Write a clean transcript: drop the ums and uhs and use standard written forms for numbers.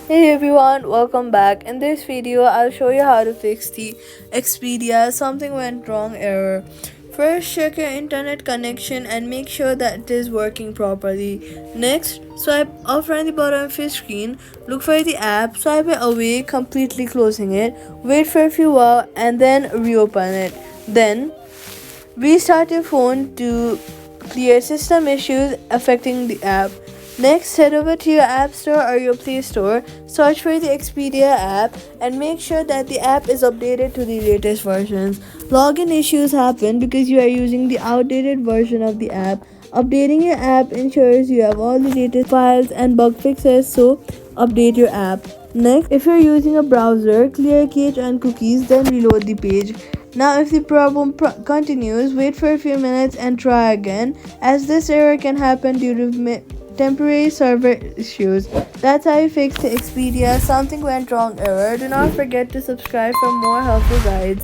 Hey everyone, welcome back. In this video, I'll show you how to fix the Expedia something went wrong error. First, check your internet connection and make sure that it is working properly. Next, swipe up from the bottom of your screen, look for the app, swipe it away, completely closing it, wait for a few hours and then reopen it. Then, restart your phone to clear system issues affecting the app. Next, head over to your App Store or your Play Store, search for the Expedia app, and make sure that the app is updated to the latest versions. Login issues happen because you are using the outdated version of the app. Updating your app ensures you have all the latest files and bug fixes, so update your app. Next, if you're using a browser, clear cache and cookies, then reload the page. Now, if the problem continues, wait for a few minutes and try again, as this error can happen due to temporary server issues. That's how you fix the Expedia something went wrong error. Do not forget to subscribe for more helpful guides.